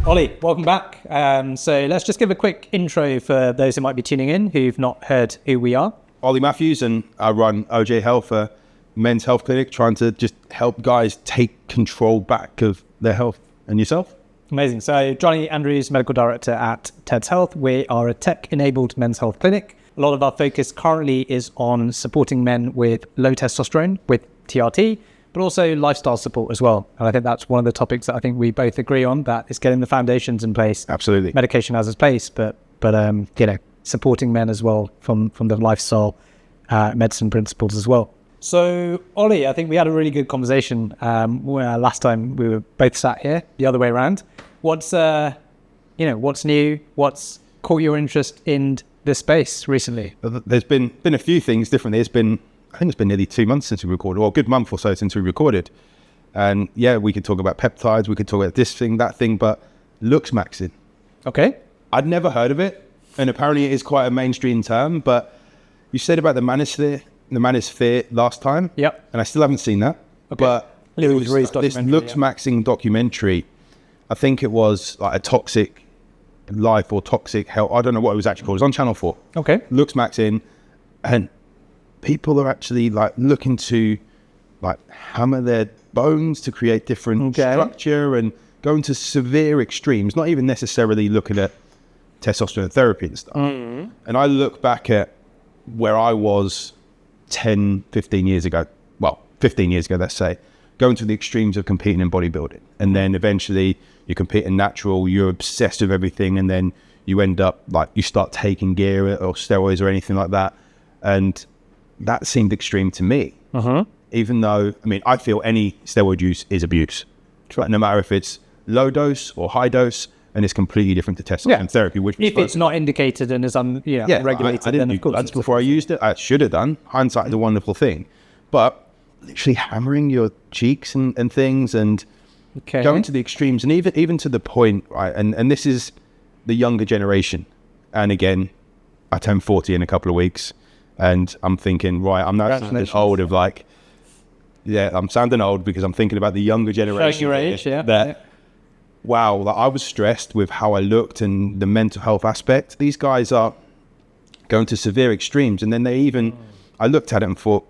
Ollie, welcome back. So let's just give a quick intro for those who might be tuning in who've not heard who we are. Ollie Matthews, and I run OJ Health, a men's health clinic, trying to just help guys take control back of their health. And yourself? Amazing. So Johnny Andrews, Medical Director at TEDS Health. We are a tech-enabled men's health clinic. A lot of our focus currently is on supporting men with low testosterone, with TRT, but also lifestyle support as well. And I think that's one of the topics that I think we both agree on, that is getting the foundations in place. Absolutely. Medication has its place, but supporting men as well from the lifestyle medicine principles as well. So, Ollie, I think we had a really good conversation where last time we were both sat here, the other way around. What's new? What's caught your interest in this space recently? There's been a few things differently. I think it's been nearly 2 months since we recorded, or a good month or so since we recorded. And yeah, we could talk about peptides, we could talk about this thing, that thing, but Looksmaxxing. Okay. I'd never heard of it, and apparently it is quite a mainstream term, but you said about the manosphere last time. Yep. And I still haven't seen that. Okay. But It was this Looksmaxxing documentary, I think it was like a toxic life or toxic health. I don't know what it was actually called. It was on Channel 4. Okay. Looksmaxxing, and people are actually like looking to like hammer their bones to create different structure and going to severe extremes, not even necessarily looking at testosterone therapy and stuff. Mm-hmm. And I look back at where I was 10, 15 years ago, well, 15 years ago, let's say, going to the extremes of competing in bodybuilding. And then eventually you compete in natural, you're obsessed with everything. And then you end up like, you start taking gear or steroids or anything like that. And that seemed extreme to me. Even though, I mean, I feel any steroid use is abuse. Like, no matter if it's low dose or high dose, and it's completely different to testosterone therapy. Which if it's not indicated and is regulated, I didn't then of course. That's before I used it. I should have done. Hindsight is a wonderful thing. But literally hammering your cheeks and things and going to the extremes, and even to the point, right? And this is the younger generation. And again, I turn 40 in a couple of weeks. And I'm thinking, right, I'm now sounding old of like, I'm sounding old because I'm thinking about the younger generation. Showing your age, Wow, like I was stressed with how I looked and the mental health aspect. These guys are going to severe extremes. And then I looked at it and thought,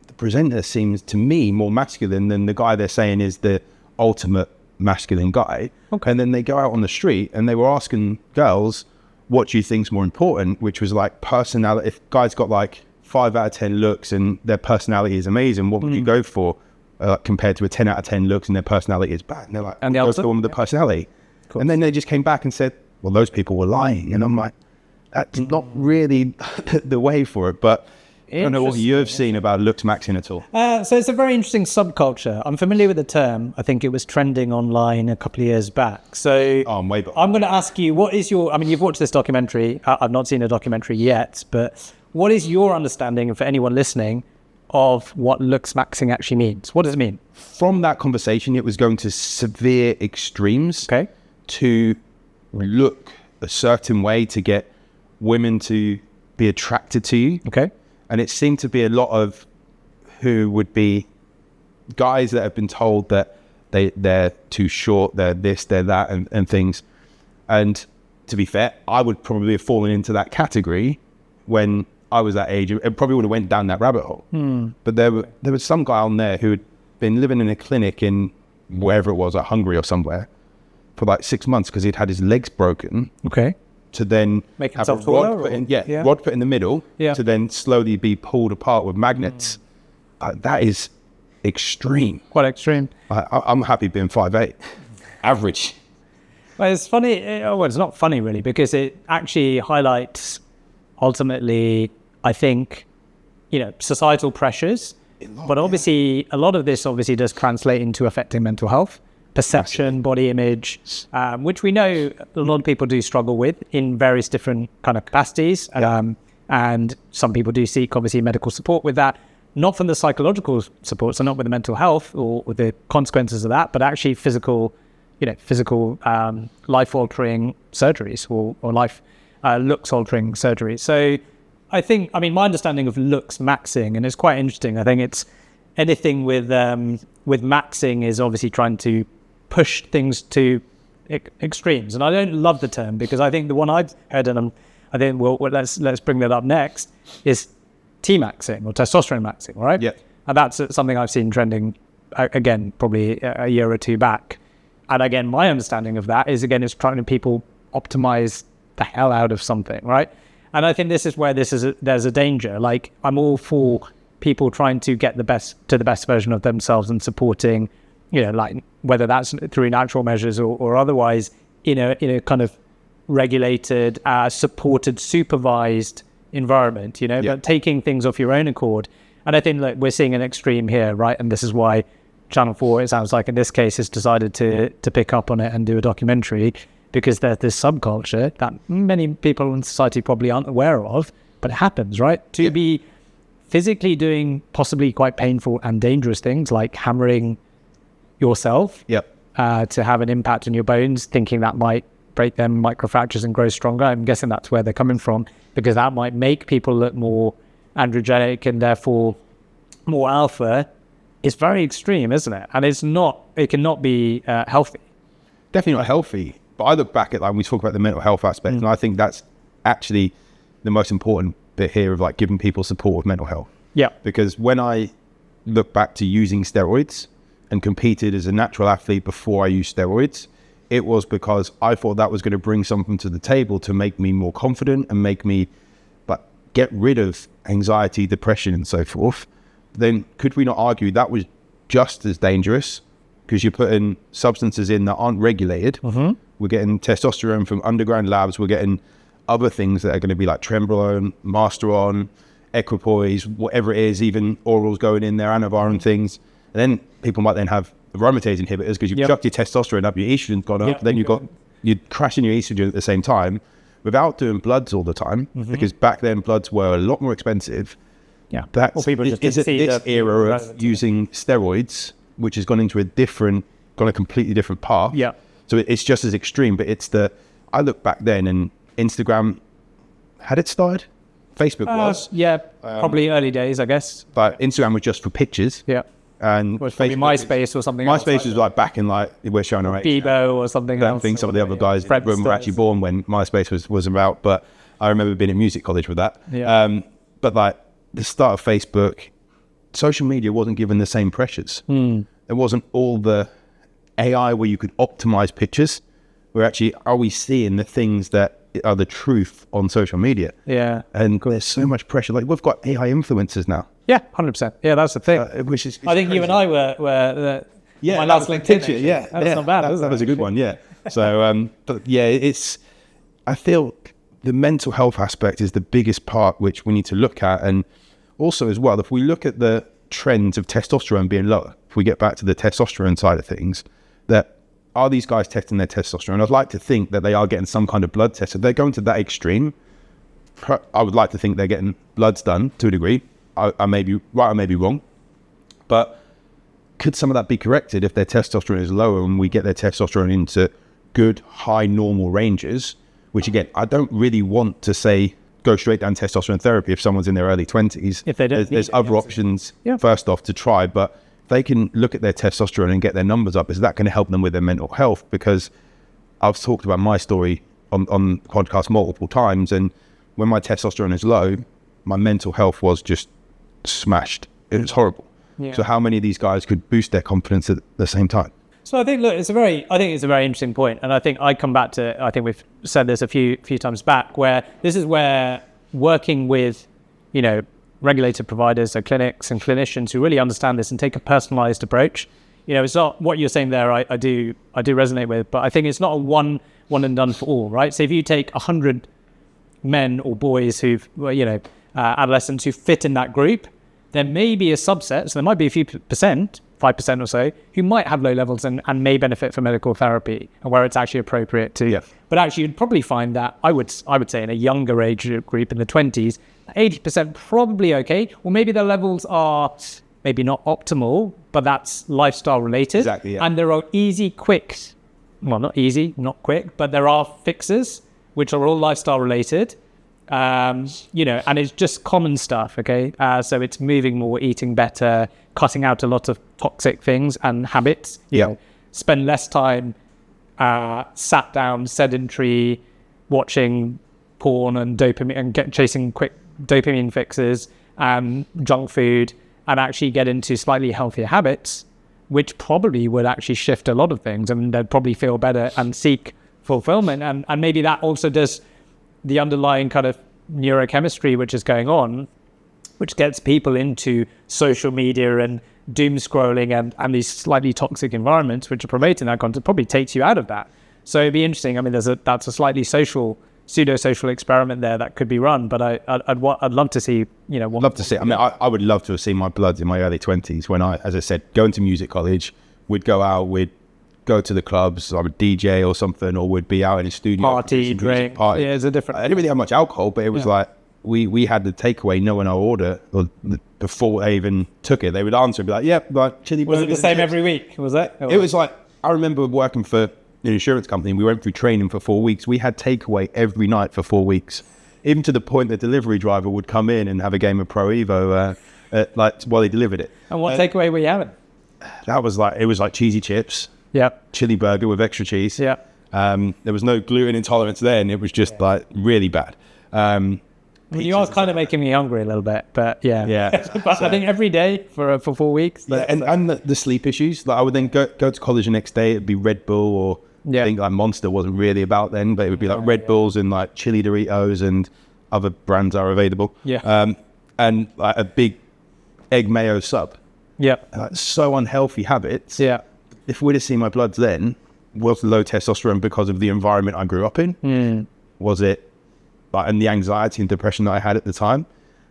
the presenter seems to me more masculine than the guy they're saying is the ultimate masculine guy. Okay. And then they go out on the street and they were asking girls, what do you think's more important? Which was like personality. If guys got like 5 out of 10 looks and their personality is amazing, what would you go for compared to a 10 out of 10 looks and their personality is bad? And they're like, and the go for the one with the personality. And then they just came back and said, well, those people were lying. And I'm like, that's not really the way for it. But I don't know what you've seen about Looksmaxxing at all. So it's a very interesting subculture. I'm familiar with the term. I think it was trending online a couple of years back. So I'm way back. I'm going to ask you, what is your, I mean, you've watched this documentary. I've not seen a documentary yet, but what is your understanding, and for anyone listening, of what Looksmaxxing actually means? What does it mean? From that conversation, it was going to severe extremes to look a certain way to get women to be attracted to you. Okay. And it seemed to be a lot of who would be guys that have been told that they're too short, they're this, they're that, and things. And to be fair, I would probably have fallen into that category when I was that age. It probably would have went down that rabbit hole. But there was some guy on there who had been living in a clinic in wherever it was, like Hungary or somewhere, for like 6 months because he'd had his legs broken. Okay. To then make have a rod put in the middle, to then slowly be pulled apart with magnets. That is extreme. Quite extreme. I'm happy being 5'8", average. Well, it's funny. Well, it's not funny really, because it actually highlights ultimately, I think, societal pressures. But obviously, a lot of this obviously does translate into affecting mental health. Perception, body image, which we know a lot of people do struggle with in various different kind of capacities. And some people do seek, obviously, medical support with that, not from the psychological support, so not with the mental health or with the consequences of that, but actually physical life-altering surgeries or life looks-altering surgeries. So I mean, my understanding of Looksmaxxing, and it's quite interesting, I think it's anything with maxing is obviously trying to push things to extremes. And I don't love the term, because I think the one I've heard, and I think let's bring that up next, is T-maxing or testosterone maxing, right? Yeah. And that's something I've seen trending, again, probably a year or two back. And again, my understanding of that is, again, it's trying to people optimize the hell out of something, right? And I think this is where there's a danger. Like, I'm all for people trying to get the best version of themselves and supporting, like whether that's through natural measures or otherwise, in a kind of regulated, supported, supervised environment, but taking things off your own accord. And I think like we're seeing an extreme here, right? And this is why Channel 4, it sounds like in this case, has decided to pick up on it and do a documentary, because there's this subculture that many people in society probably aren't aware of, but it happens, right? To be physically doing possibly quite painful and dangerous things like hammering yourself to have an impact on your bones, thinking that might break them microfractures and grow stronger. I'm guessing that's where they're coming from, because that might make people look more androgenic and therefore more alpha. It's very extreme, isn't it? And it cannot be healthy. Definitely not healthy. But I look back at, like, when we talk about the mental health aspect, and I think that's actually the most important bit here of like giving people support with mental health. Yeah. Because when I look back to using steroids and competed as a natural athlete before I used steroids, it was because I thought that was going to bring something to the table to make me more confident and make me get rid of anxiety, depression, and so forth. Then could we not argue that was just as dangerous, because you're putting substances in that aren't regulated? We're getting testosterone from underground labs. We're getting other things that are going to be like Trembolone, Masteron, Equipoise, whatever it is, even orals going in there, Anavar and things. And then people might then have aromatase inhibitors because you've chucked your testosterone up, your estrogen's gone up, then you're crashing your estrogen at the same time without doing bloods all the time, because back then bloods were a lot more expensive. Yeah. That's this era of using steroids, which has gone into a completely different path. Yeah. So it's just as extreme, but I look back then and Instagram, had it started? Facebook was. Yeah, probably early days, I guess. But Instagram was just for pictures. Yeah. And maybe MySpace or something else. MySpace was like back in like, we're showing our age. Bebo or something else. I don't think some of the other guys were actually born when MySpace was about, but I remember being at music college with that. Yeah. But like the start of Facebook, social media wasn't given the same pressures. There wasn't all the AI where you could optimize pictures. Are we seeing the things that are the truth on social media? Yeah. And there's so much pressure. Like, we've got AI influencers now. Yeah, 100%. Yeah, that's the thing. Which is I think crazy. you and I were my last LinkedIn picture. actually. Yeah, that's not bad. That was a good one. Yeah. So, but yeah, I feel the mental health aspect is the biggest part which we need to look at. And also as well, if we look at the trends of testosterone being lower, if we get back to the testosterone side of things, that are these guys testing their testosterone? I'd like to think that they are getting some kind of blood test. If they're going to that extreme, I would like to think they're getting bloods done to a degree. I may be right, I may be wrong. But could some of that be corrected if their testosterone is lower and we get their testosterone into good, high, normal ranges? Which again, I don't really want to say go straight down testosterone therapy if someone's in their early 20s. If they don't, there's other options first off to try, but if they can look at their testosterone and get their numbers up, is that going to help them with their mental health? Because I've talked about my story on podcast multiple times, and when my testosterone is low, my mental health was just smashed. It was horrible. Yeah. So how many of these guys could boost their confidence at the same time? So I think, look, it's a very interesting point. And I think I come back to, I think we've said this a few times back, where this is where working with, regulated providers, so clinics and clinicians who really understand this and take a personalized approach. It's not what you're saying there. I do resonate with, but I think it's not a one and done for all, right? So if you take 100 men or boys who've, adolescents who fit in that group, there may be a subset, so there might be a few percent, 5% or so, who might have low levels and may benefit from medical therapy, and where it's actually appropriate to. Yeah. But actually, you'd probably find that, I would say in a younger age group in the 20s, 80% probably okay, or maybe their levels are maybe not optimal, but that's lifestyle related. Exactly, yeah. And there are easy, quick, well, not easy, not quick, but there are fixes, which are all lifestyle related. And it's just common stuff, okay? So it's moving more, eating better, cutting out a lot of toxic things and habits. You know, spend less time sat down, sedentary, watching porn and dopamine and chasing quick dopamine fixes and junk food, and actually get into slightly healthier habits, which probably would actually shift a lot of things, and they'd probably feel better and seek fulfillment. And maybe that also does the underlying kind of neurochemistry which is going on, which gets people into social media and doom scrolling and these slightly toxic environments which are promoting that content, probably takes you out of that. So it'd be interesting. I mean, that's a slightly pseudo-social experiment there that could be run, but I'd love to see, love to see. I mean, I would love to have seen my bloods in my early 20s when as I said, going to music college, we'd go out, we'd go to the clubs, I would DJ or something, or would be out in the studio. Party, drink. Party. Yeah, it's a different... I didn't really have much alcohol, but it was like, we had the takeaway, knowing our order, or before they even took it, they would answer and be like, yep, like chili burgers. Was it the same every week? Was it? It was like, I remember working for an insurance company, we went through training for 4 weeks. We had takeaway every night for 4 weeks, even to the point the delivery driver would come in and have a game of Pro Evo while he delivered it. And what takeaway were you having? That was like, it was like cheesy chips, chili burger with extra cheese. There was no gluten intolerance then. It was just like really bad. You are kind of making me hungry a little bit, but but I think every day for 4 weeks. And the sleep issues. Like I would then go to college the next day. It'd be Red Bull, or I think like Monster wasn't really about then, but it would be like Red Bulls and like chili Doritos and other brands are available. And like a big egg mayo sub. So unhealthy habits. If we'd have seen my bloods then, was low testosterone because of the environment I grew up in? Was it and the anxiety and depression that I had at the time?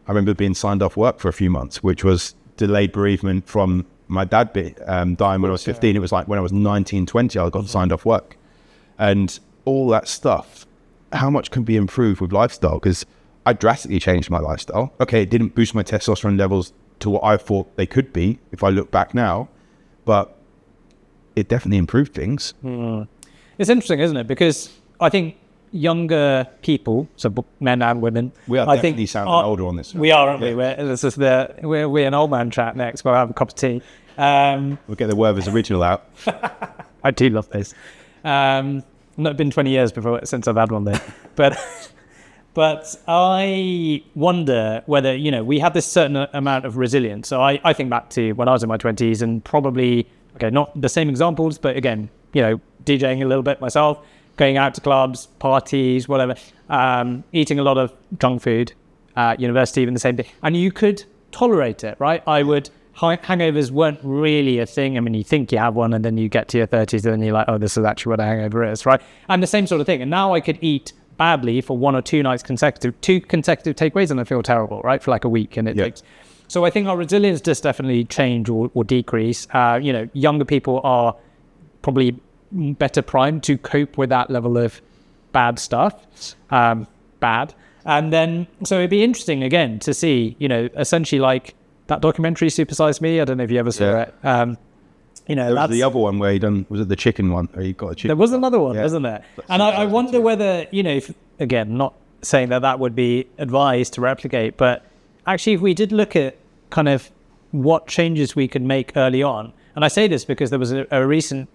I remember being signed off work for a few months, which was delayed bereavement from my dad dying when I was 15. It was like when I was 19, 20, I got signed off work. And all that stuff, how much can be improved with lifestyle? Because I drastically changed my lifestyle. Okay, it didn't boost my testosterone levels to what I thought they could be if I look back now, but it definitely improved things. It's interesting, isn't it? Because I think younger people, so men and women, we are definitely sounding older on this. We are, aren't we? We're an old man chat next. We'll have a cup of tea. We'll get the Werther's original out. I do love this. Not been 20 years since I've had one there, but I wonder whether we have this certain amount of resilience. So I think back to when I was in my 20s, and probably not the same examples, but again, DJing a little bit myself, going out to clubs, parties, whatever, eating a lot of junk food, university, even the same thing. And you could tolerate it, right? Hangovers weren't really a thing. I mean, you think you have one, and then you get to your 30s, and then you're like, oh, this is actually what a hangover is, right? And the same sort of thing. And now I could eat badly for 1 or 2 nights two consecutive takeaways, and I feel terrible, right? For like a week, and it takes... So I think our resilience does definitely change or decrease. Younger people are probably better primed to cope with that level of bad stuff. And then, so it'd be interesting again to see, essentially like that documentary Super Size Me. I don't know if you ever saw it. There was the other one where was it the chicken one? Where you got a chicken. There was another one, wasn't there? And I wonder whether, if, again, not saying that would be advised to replicate, but actually if we did look at kind of what changes we could make early on, and I say this because there was a recent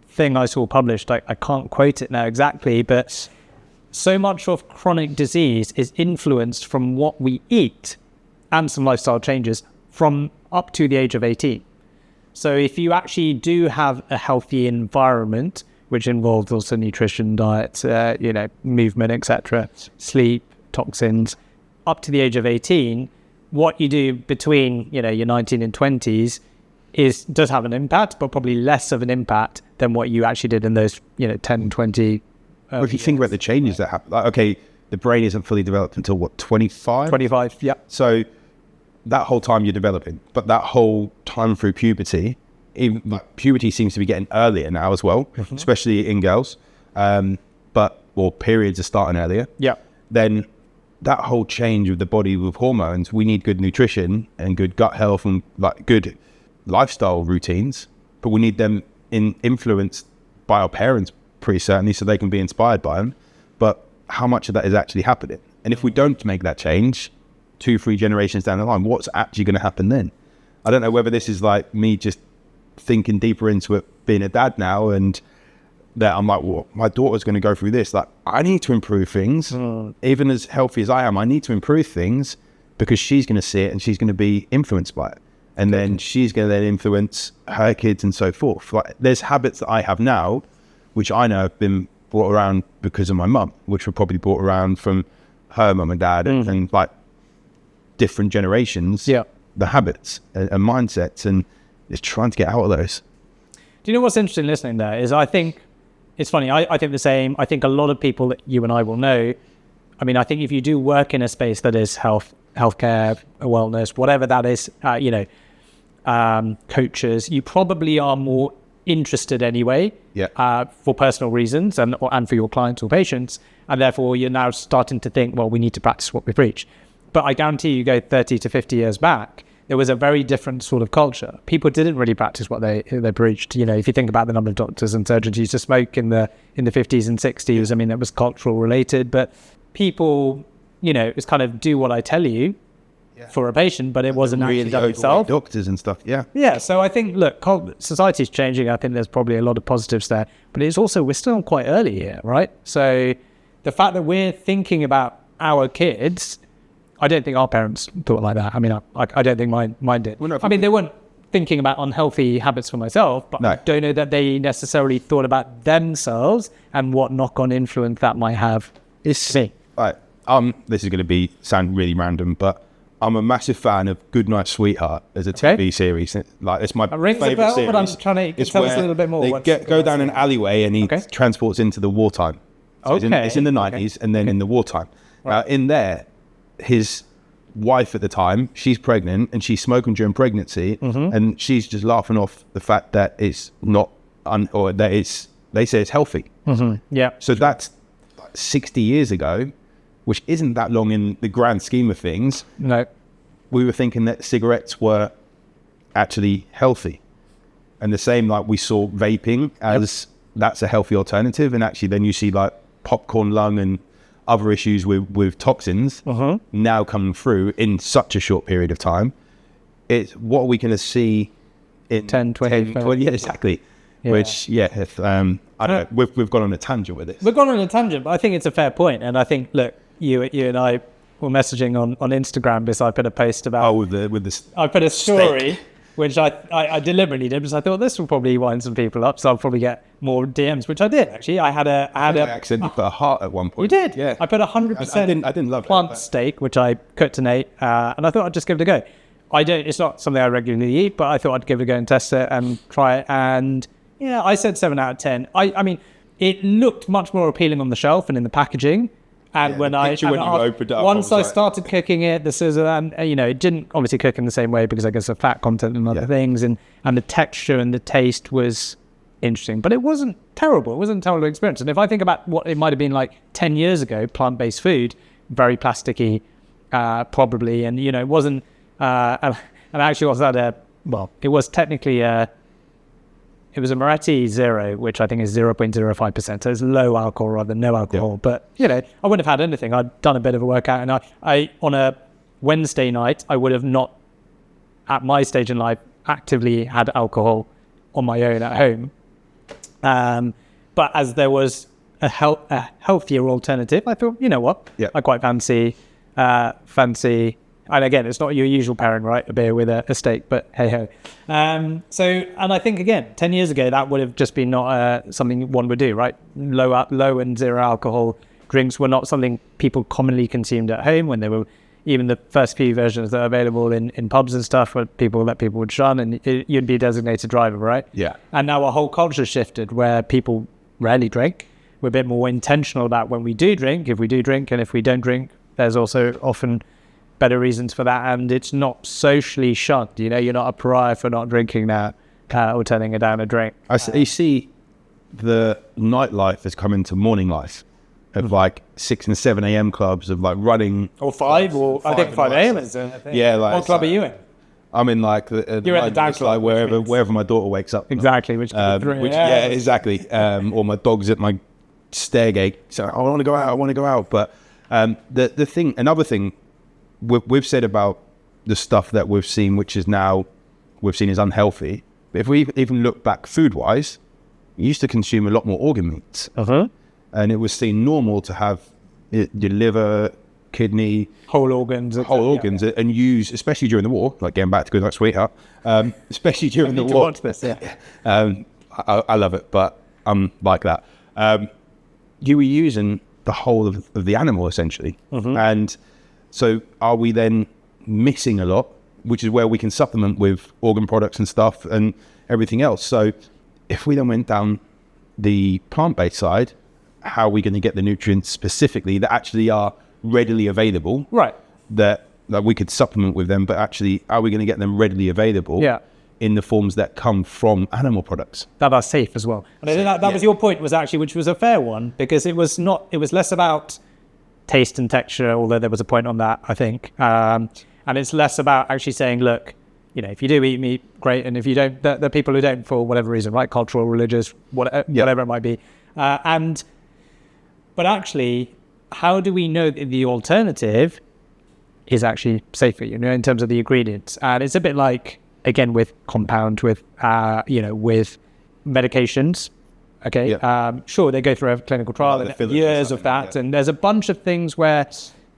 thing I saw published, I can't quote it now exactly, but so much of chronic disease is influenced from what we eat and some lifestyle changes from up to the age of 18. So if you actually do have a healthy environment, which involves also nutrition, diet, movement, etc., sleep, toxins, up to the age of 18, what you do between your 19 and 20s does have an impact, but probably less of an impact than what you actually did in those 10, 20 well, if you think about the changes that happen, like, okay, the brain isn't fully developed until what, 25? 25, yeah. So that whole time you're developing, but that whole time through puberty, even like puberty seems to be getting earlier now as well, especially in girls. Periods are starting earlier. Yeah. Then that whole change of the body with hormones, we need good nutrition and good gut health and like good lifestyle routines, but we need them influenced by our parents pretty certainly, so they can be inspired by them. But how much of that is actually happening? And if we don't make that change 2-3 generations down the line, what's actually going to happen then? I don't know whether this is like me just thinking deeper into it, being a dad now, and that I'm like, well, my daughter's going to go through this. Like, I need to improve things. Even as healthy as I am, I need to improve things because she's going to see it and she's going to be influenced by it. And then she's going to then influence her kids and so forth. Like, there's habits that I have now, which I know have been brought around because of my mum, which were probably brought around from her mum and dad and like different generations, the habits and mindsets, and it's trying to get out of those. Do you know what's interesting listening there is I think it's funny. I think the same. I think a lot of people that you and I will know, I mean, I think if you do work in a space that is healthcare, wellness, whatever that is, coaches, you probably are more interested anyway, for personal reasons and for your clients or patients, and therefore you're now starting to think, well, we need to practice what we preach. But I guarantee you go 30 to 50 years back, there was a very different sort of culture. People didn't really practice what they preached. You know, if you think about the number of doctors and surgeons who used to smoke in the 50s and 60s, I mean, that was cultural related, but people, you know, it's kind of do what I tell you for a patient, but it wasn't really actually done itself. Doctors and stuff, Yeah, so I think, look, society's changing. I think there's probably a lot of positives there, but it's also, we're still quite early here, right? So the fact that we're thinking about our kids, I don't think our parents thought like that. I mean, I don't think mine did. I mean, they weren't thinking about unhealthy habits for myself, but I don't know that they necessarily thought about themselves and what knock-on influence that might have. It's me. Right. This is going to sound really random, but I'm a massive fan of Goodnight Sweetheart as a TV series. Like, it's my favourite series. But I'm trying to tell us a little bit more. They go down an alleyway and he transports into the wartime. So it's in the 90s and then in the wartime. Right. In there, his wife at the time, she's pregnant and she's smoking during pregnancy, and she's just laughing off the fact that it's not, or that they say it's healthy. Yeah. So that's like 60 years ago, which isn't that long in the grand scheme of things. No. We were thinking that cigarettes were actually healthy. And the same, like, we saw vaping as that's a healthy alternative. And actually then you see like popcorn lung and other issues with toxins now coming through in such a short period of time. It's what are we going to see in 10, 20, 20 yeah, exactly. Yeah. Which, I don't know, we've gone on a tangent with this. We've gone on a tangent, but I think it's a fair point. And I think, look, you and I were messaging on Instagram because I put a post about... with the I put a story, which I deliberately did because I thought this will probably wind some people up, so I'll probably get more DMs, which I did, actually. I accidentally put a heart at one point. You did? Yeah. I put 100% I didn't love plant steak, which I cooked to Nate, and I thought I'd just give it a go. It's not something I regularly eat, but I thought I'd give it a go and test it and try it, and... yeah, I said 7 out of 10. I mean, it looked much more appealing on the shelf and in the packaging. And when you opened it up, once I started cooking it, the sizzle, and it didn't obviously cook in the same way because I guess of fat content and other things, and the texture and the taste was interesting, but it wasn't terrible. It wasn't a terrible experience. And if I think about what it might have been like 10 years ago, plant-based food, very plasticky, probably, and it wasn't. And actually, was that it was technically it was a Moretti Zero, which I think is 0.05%. So it's low alcohol rather than no alcohol. Yeah. But, I wouldn't have had anything. I'd done a bit of a workout. And I on a Wednesday night, I would have not, at my stage in life, actively had alcohol on my own at home. But as there was a healthier alternative, I thought, you know what? Yeah. I quite fancy. And again, it's not your usual pairing, right? A beer with a steak, but hey-ho. And I think, again, 10 years ago, that would have just been not something one would do, right? Low and zero alcohol drinks were not something people commonly consumed at home when they were, even the first few versions that are available in pubs and stuff, where people would shun, and you'd be a designated driver, right? Yeah. And now our whole culture shifted where people rarely drink. We're a bit more intentional about when we do drink, if we do drink, and if we don't drink, there's also often better reasons for that, and it's not socially shunned. You're not a pariah for not drinking now or turning down a drink. You see, the nightlife has come into morning life of like 6 and 7 a.m. clubs of like running, or 5, or I think 5 a.m. is. Yeah, like what club are you in? I'm in like you're at the dad club, like wherever my daughter wakes up. Exactly, exactly. Or my dog's at my stair gate, so I want to go out. But another thing. We've said about the stuff that we've seen, which is now we've seen is unhealthy. But if we even look back food-wise, used to consume a lot more organ meats. And it was seen normal to have your liver, kidney, whole organs, and use, especially during the war, like getting back to Good Night Sweetheart, especially during the war. I love it, but I'm like that. You were using the whole of the animal essentially. And so are we then missing a lot, which is where we can supplement with organ products and stuff and everything else. So if we then went down the plant-based side, how are we going to get the nutrients specifically that actually are readily available? Right. That we could supplement with them, but actually, are we going to get them readily available in the forms that come from animal products? That are safe as well. And that was your point, was actually, which was a fair one, because it was less about taste and texture, although there was a point on that, I think. And it's less about actually saying, look, if you do eat meat, great. And if you don't, the people who don't, for whatever reason, right? Cultural, religious, whatever it might be. But actually, how do we know that the alternative is actually safer, in terms of the ingredients? And it's a bit like, again, with compound, with medications. Okay. Sure, they go through a clinical trial and years of that. And there's a bunch of things where,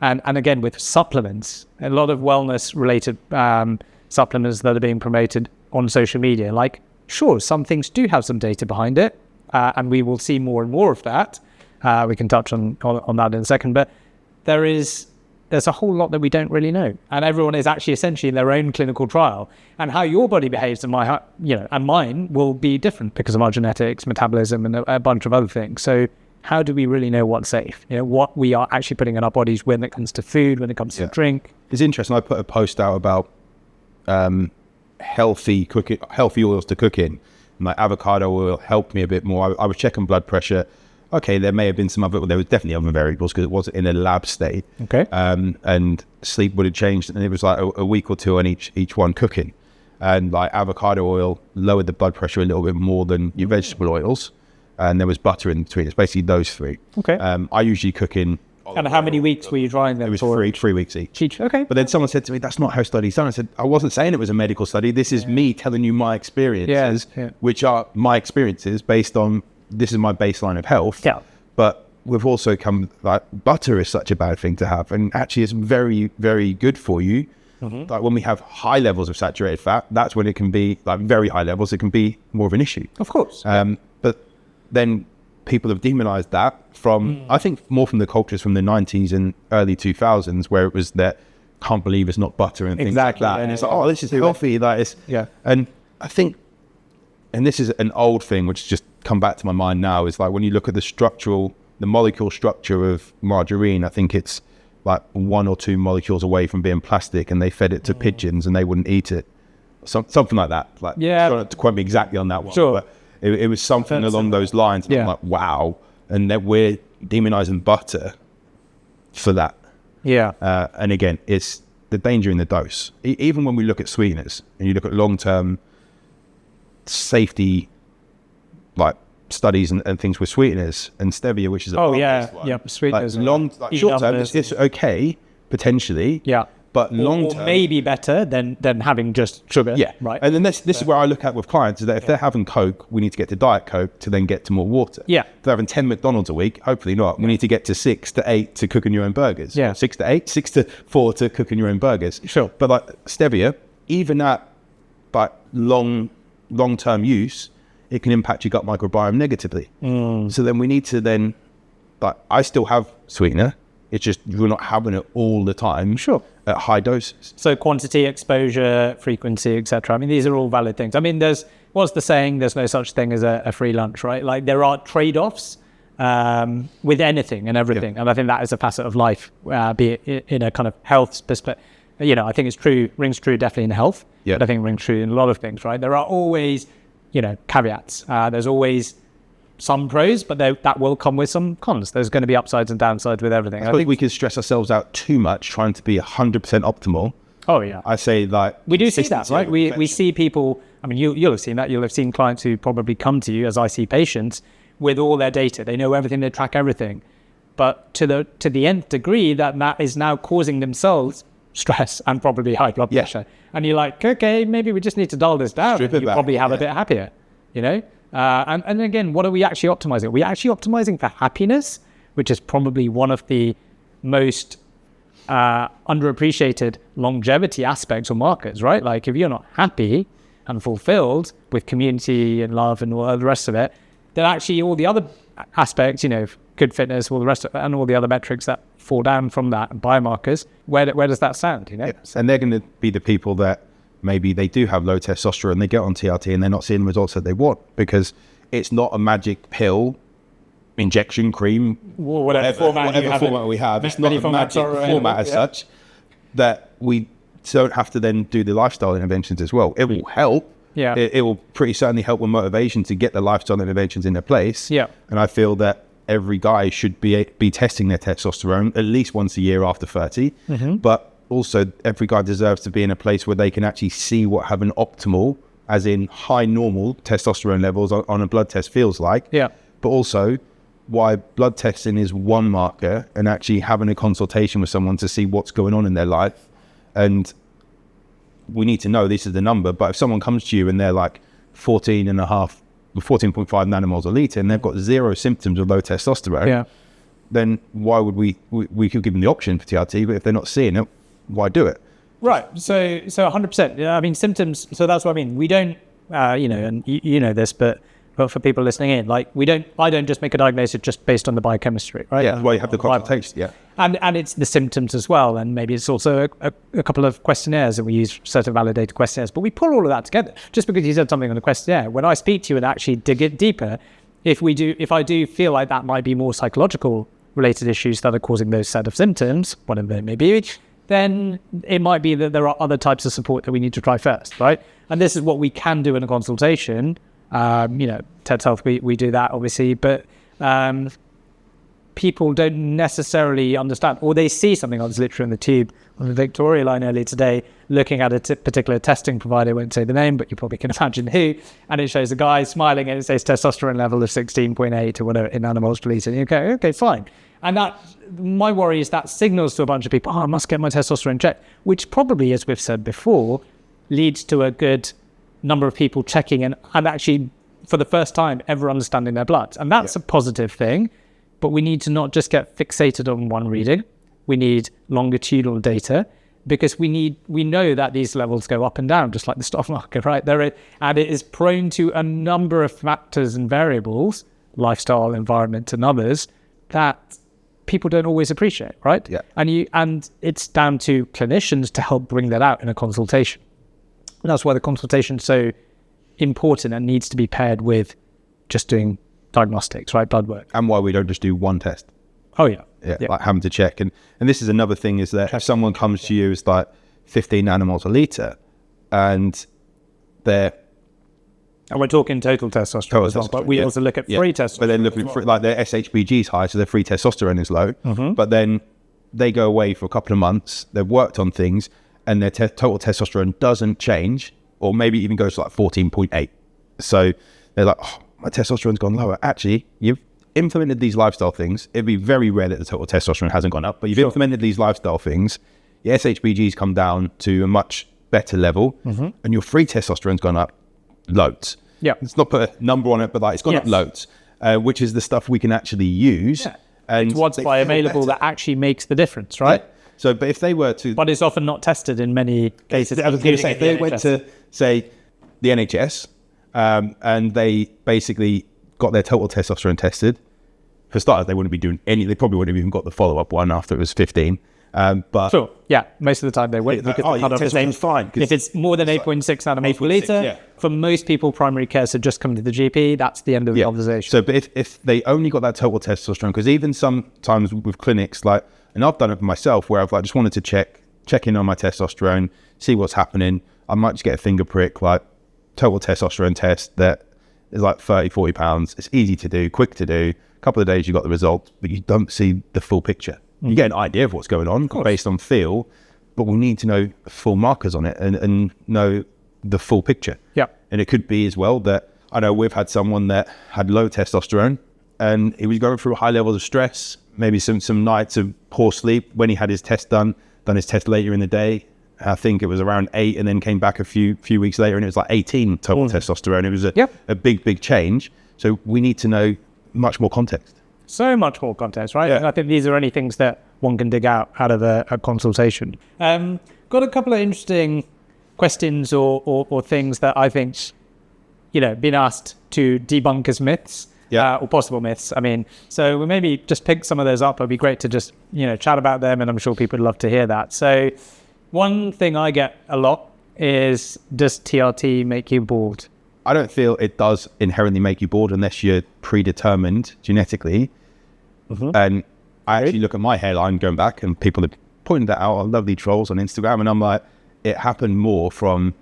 and again, with supplements, a lot of wellness related supplements that are being promoted on social media. Like, sure, some things do have some data behind it, and we will see more and more of that. We can touch on that in a second, but there's a whole lot that we don't really know, and everyone is actually essentially in their own clinical trial. And how your body behaves and and mine will be different because of our genetics, metabolism, and a bunch of other things. So how do we really know what's safe? What we are actually putting in our bodies when it comes to food, when it comes to drink. It's interesting. I put a post out about healthy oils to cook in. My avocado oil helped me a bit more. I was checking blood pressure. Okay, there may have been some there was definitely other variables because it wasn't in a lab state. Okay. And sleep would have changed, and it was like a week or two on each one cooking. And like avocado oil lowered the blood pressure a little bit more than your vegetable oils. And there was butter in between. It's basically those three. Okay. I usually cook in. And how many weeks were you trying them? It was 3 weeks each. Okay. But then someone said to me, that's not how studies done. I said, I wasn't saying it was a medical study. This is me telling you my experiences, which are my experiences based on, this is my baseline of health. Yeah. But we've also come, like, butter is such a bad thing to have. And actually it's very, very good for you. Like when we have high levels of saturated fat, that's when it can be, like very high levels, it can be more of an issue. Of course. But then people have demonized that from, I think more from the cultures from the 90s and early 2000s, where it was that, can't believe it's not butter and things like that. And it's like, oh, this is healthy. Like it's, And I think, and this is an old thing, which just come back to my mind now, is like when you look at the molecule structure of margarine, I think it's like 1 or 2 molecules away from being plastic, and they fed it to pigeons and they wouldn't eat it. Something like that. Like, not to quote me exactly on that one. Sure. But it was something along those lines. And I'm like, wow. And that we're demonizing butter for that. Yeah. And again, it's the danger in the dose. Even when we look at sweeteners and you look at long-term safety, like studies and things with sweeteners and stevia, which is sweeteners. Like short-term, it's okay potentially. Yeah. But long-term, or maybe better than having just sugar. Yeah, right. And then this is where I look at with clients, is that if they're having Coke, we need to get to Diet Coke to then get to more water. Yeah. If they're having 10 McDonald's a week, hopefully not. We need to get to 6 to 8 to cooking your own burgers. Yeah. 6 to 8, 6 to 4 to cooking your own burgers. Sure. But like stevia, even at long-term use, it can impact your gut microbiome negatively. So then we need to I still have sweetener. It's just you're not having it all the time. Sure. At high doses. So quantity, exposure, frequency, etc. I mean, these are all valid things. I mean, what's the saying? There's no such thing as a free lunch, right? Like there are trade-offs with anything and everything. And I think that is a facet of life, be it in a kind of health perspective. I think it's true, rings true definitely in health. Yeah. But I think it rings true in a lot of things, right? There are always, caveats. There's always some pros, but that will come with some cons. There's going to be upsides and downsides with everything. I think we can stress ourselves out too much trying to be 100% optimal. Oh yeah. I say we do see that, right? We see people, I mean, you'll have seen that. You'll have seen clients who probably come to you, as I see patients, with all their data. They know everything, they track everything. But to the nth degree that is now causing themselves stress and probably high blood pressure. And you're like, okay, maybe we just need to dull this down. You probably have a bit happier, And again, what are we actually optimizing? Are we actually optimizing for happiness, which is probably one of the most underappreciated longevity aspects or markers, right? Like if you're not happy and fulfilled with community and love and all the rest of it, then actually all the other aspects, good fitness, all the rest of it, and all the other metrics that fall down from that, and biomarkers, where does that stand, Yes. And they're going to be the people that maybe they do have low testosterone, they get on TRT and they're not seeing the results that they want, because it's not a magic pill, injection, cream, whatever format we have. It's not a magic format as such, that we don't have to then do the lifestyle interventions as well. It will help. Yeah. It will pretty certainly help with motivation to get the lifestyle interventions into place. Yeah. And I feel that every guy should be testing their testosterone at least once a year after 30. But also every guy deserves to be in a place where they can actually see what having optimal, as in high normal testosterone levels on a blood test feels like. Yeah. But also why blood testing is one marker, and actually having a consultation with someone to see what's going on in their life. And we need to know this is the number, but if someone comes to you and they're like 14.5, 14.5 nanomoles a litre and they've got zero symptoms of low testosterone, then why would we could give them the option for TRT, but if they're not seeing it, why do it? Right. So 100%. I mean, symptoms. So that's what I mean. We don't, and you know this, but for people listening in, like I don't just make a diagnosis just based on the biochemistry, right? Yeah, that's why you have the consultation. Yeah. And it's the symptoms as well, and maybe it's also a couple of questionnaires, and we use certain validated questionnaires, but we pull all of that together. Just because you said something on the questionnaire, when I speak to you and actually dig it deeper, if I do feel like that might be more psychological related issues that are causing those set of symptoms, whatever they may be, then it might be that there are other types of support that we need to try first, right? And this is what we can do in a consultation. TED's Health, we do that obviously, but people don't necessarily understand, or they see something. I was literally in the tube on the Victoria line earlier today looking at a particular testing provider. I won't say the name, but you probably can imagine who, and it shows a guy smiling and it says testosterone level of 16.8 or whatever in nanomoles per litre, and you go, okay, fine. And that, my worry is that signals to a bunch of people, I must get my testosterone checked, which probably, as we've said before, leads to a good number of people checking and actually for the first time ever understanding their blood. And that's a positive thing, but we need to not just get fixated on one reading. We need longitudinal data, because we know that these levels go up and down, just like the stock market, right? And it is prone to a number of factors and variables, lifestyle, environment, and others, that people don't always appreciate, right? Yeah. And it's down to clinicians to help bring that out in a consultation. And that's why the consultation is so important and needs to be paired with just doing diagnostics, right? Blood work. And why we don't just do one test. Oh, yeah. Yeah. Like having to check. And this is another thing, is that if someone comes to you as like 15 nanomoles a litre and they're... And we're talking total testosterone as well, but we also look at free testosterone. But then looking for, like, their SHBG is high, so their free testosterone is low. But then they go away for a couple of months, they've worked on things, and their total testosterone doesn't change, or maybe even goes to like 14.8. So they're like, oh, my testosterone's gone lower. Actually, you've implemented these lifestyle things. It'd be very rare that the total testosterone hasn't gone up, but you've implemented these lifestyle things. Your SHBG's come down to a much better level, and your free testosterone's gone up loads. Yeah. It's not put a number on it, but like it's gone up loads, which is the stuff we can actually use. Yeah. And it's what's bioavailable that actually makes the difference, right? Yeah. So, but if they were to... But it's often not tested in many cases. I was going to say, if they went to, say, the NHS, and they basically got their total testosterone tested, for starters, they wouldn't be doing they probably wouldn't have even got the follow-up one after it was 15. But sure, yeah, most of the time they wait because the cutoff is fine. If it's more than 8.6 nanomoles per litre, for most people, primary care should just come to the GP. That's the end of the conversation. So, but if they only got that total testosterone, because even sometimes with clinics, like, and I've done it for myself, where I've like just wanted to check in on my testosterone, see what's happening. I might just get a finger prick, like total testosterone test that is like 30, 40 pounds. It's easy to do, quick to do. A couple of days you got the results, but you don't see the full picture. You get an idea of what's going on based on feel, but we need to know full markers on it and know the full picture. Yeah. And it could be as well that, I know we've had someone that had low testosterone and he was going through high levels of stress, maybe some nights of poor sleep when he had his test done his test later in the day, I think it was around 8, and then came back a few weeks later, and it was like 18 total testosterone. It was a big change. So we need to know much more context. So much more context, right? And I think these are only things that one can dig out of a consultation. Got a couple of interesting questions or things that I think, been asked to debunk as myths. Or possible myths. I mean, so we maybe just pick some of those up. It'd be great to just, chat about them, and I'm sure people would love to hear that. So one thing I get a lot is, does TRT make you bald? I don't feel it does inherently make you bald unless you're predetermined genetically. And I actually look at my hairline going back, and people have pointed that out, lovely trolls on Instagram, and I'm like, it happened more from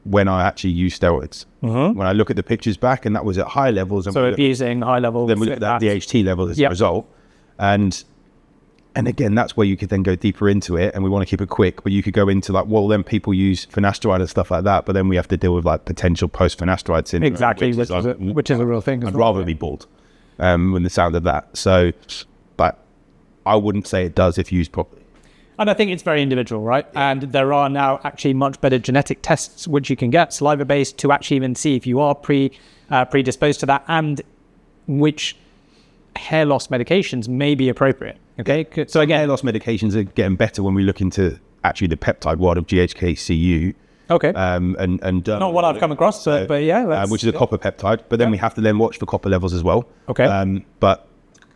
when I actually used steroids. When I look at the pictures back, and that was at high levels. And so abusing high levels. Then we look at that DHT level as a result. And again, that's where you could then go deeper into it, and we want to keep it quick, but you could go into like, well, then people use finasteride and stuff like that, but then we have to deal with like potential post-finasteride syndrome. Exactly, which is a real thing. I'd rather be bald with the sound of that. So, but I wouldn't say it does if used properly. And I think it's very individual, right? And there are now actually much better genetic tests which you can get, saliva-based, to actually even see if you are predisposed to that, and which hair loss medications may be appropriate. Okay, so again, hair loss medications are getting better when we look into actually the peptide world of GHK-Cu. Okay. And not what I've come across, but yeah, which is a copper peptide. But then we have to then watch for copper levels as well. Okay. But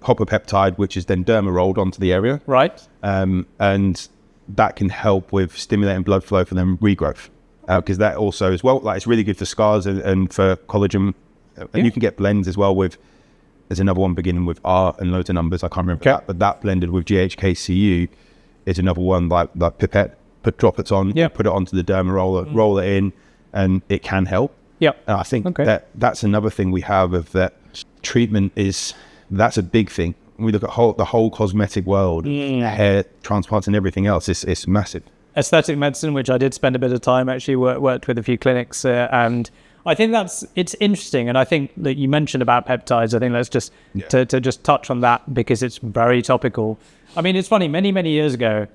copper peptide, which is then derma rolled onto the area. Right. And that can help with stimulating blood flow for them regrowth. Because that also as well, like, it's really good for scars and for collagen. And you can get blends as well with, there's another one beginning with R and loads of numbers, I can't remember that, but that blended with GHK-Cu is another one, like pipette, put droplets on, put it onto the derma roller, roll it in, and it can help. And I think that's another thing we have of that treatment is, that's a big thing. When we look at the whole cosmetic world, hair transplants and everything else, it's massive. Aesthetic medicine, which I did spend a bit of time, actually worked with a few clinics, and I think it's interesting. And I think that you mentioned about peptides. I think let's just to just touch on that, because it's very topical. I mean, it's funny, many years ago,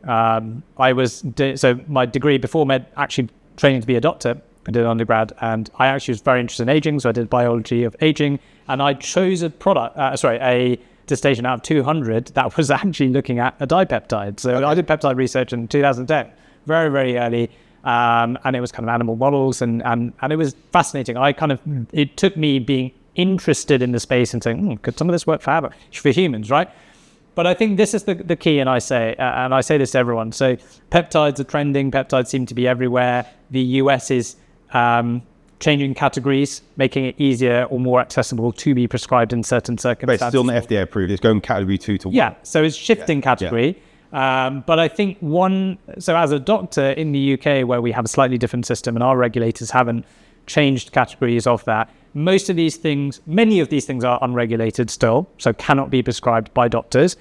I was so my degree before actually training to be a doctor, I did undergrad, and I actually was very interested in aging, so I did biology of aging, and I chose a dissertation out of 200 that was actually looking at a dipeptide. So I did peptide research in 2010, very, very early, and it was kind of animal models, and it was fascinating. It took me being interested in the space and saying, could some of this work for humans, right? But I think this is the key, and I say this to everyone. So peptides are trending, peptides seem to be everywhere. The US is changing categories, making it easier or more accessible to be prescribed in certain circumstances. But it's still not FDA approved. It's going category 2 to 1. Yeah, so it's shifting category. But I think so as a doctor in the UK, where we have a slightly different system and our regulators haven't changed categories of that, many of these things are unregulated still, so cannot be prescribed by doctors.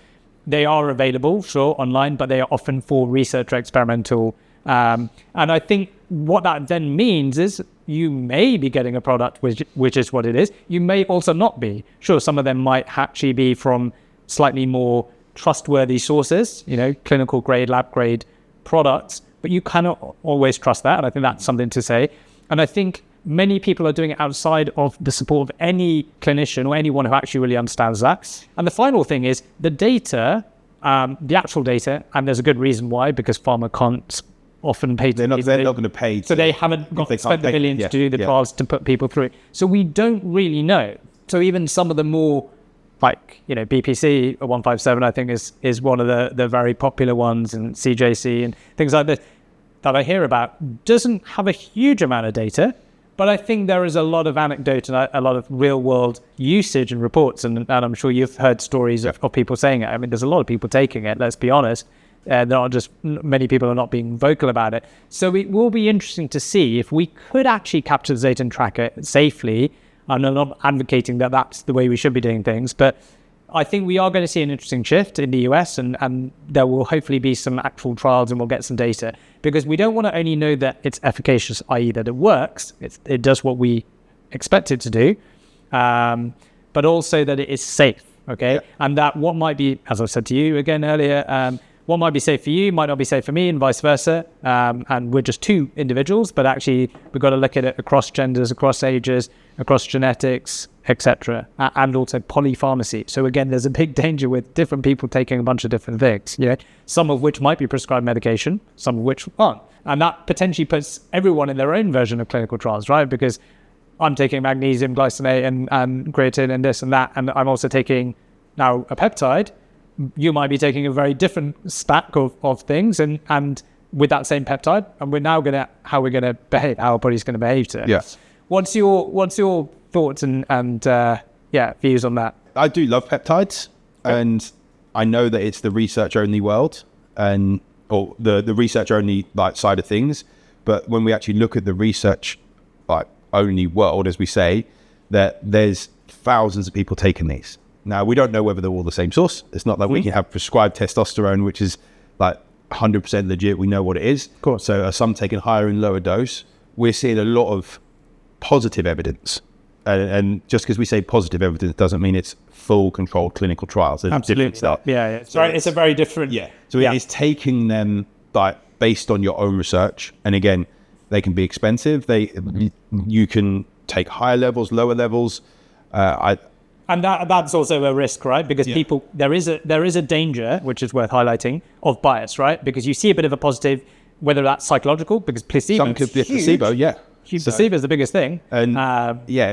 They are available, sure, online, but they are often for research or experimental. And I think what that then means is you may be getting a product which is what it is. You may also not be. Sure, some of them might actually be from slightly more trustworthy sources, clinical grade, lab grade products, but you cannot always trust that. And I think that's something to say. And I think many people are doing it outside of the support of any clinician or anyone who actually really understands that. And the final thing is the data, the actual data, and there's a good reason why, because pharma can't often pay. They're not going to pay. So they haven't spent the millions to do the trials to put people through it. So we don't really know. So even some of the more, like, BPC 157, I think is one of the very popular ones, and CJC and things like this that I hear about, doesn't have a huge amount of data. But I think there is a lot of anecdote and a lot of real world usage and reports. And I'm sure you've heard stories of people saying it. I mean, there's a lot of people taking it, let's be honest. Many people are not being vocal about it. So it will be interesting to see if we could actually capture the data and track it safely. I'm not advocating that that's the way we should be doing things, but I think we are going to see an interesting shift in the US, and there will hopefully be some actual trials and we'll get some data, because we don't want to only know that it's efficacious, i.e. that it works, it does what we expect it to do, but also that it is safe, okay? And that what might be, as I said to you again earlier, what might be safe for you might not be safe for me, and vice versa. And we're just two individuals, but actually we've got to look at it across genders, across ages, across genetics, etc., and also polypharmacy. So again, there's a big danger with different people taking a bunch of different things, some of which might be prescribed medication, some of which aren't. And that potentially puts everyone in their own version of clinical trials, right? Because I'm taking magnesium, glycinate, and creatine and this and that, and I'm also taking now a peptide. You might be taking a very different stack of things, and with that same peptide, and we're now how we're gonna behave, how our body's gonna behave to it. Yes. What's your thoughts and views on that? I do love peptides, and I know that it's the research only world, or the research only side of things. But when we actually look at the research only world, as we say, that there's thousands of people taking these. Now, we don't know whether they're all the same source. It's not that we can have prescribed testosterone, which is 100% legit. We know what it is. Of course. So are some taking higher and lower dose? We're seeing a lot of positive evidence. And just because we say positive evidence doesn't mean it's full controlled clinical trials. There's different stuff. Yeah. So it's a very different... Yeah. So it is taking them based on your own research. And again, they can be expensive. You can take higher levels, lower levels. And that's also a risk, right? Because people, there is a danger, which is worth highlighting, of bias, right? Because you see a bit of a positive, whether that's psychological, because placebo. Some could be placebo, yeah. Placebo is the biggest thing. And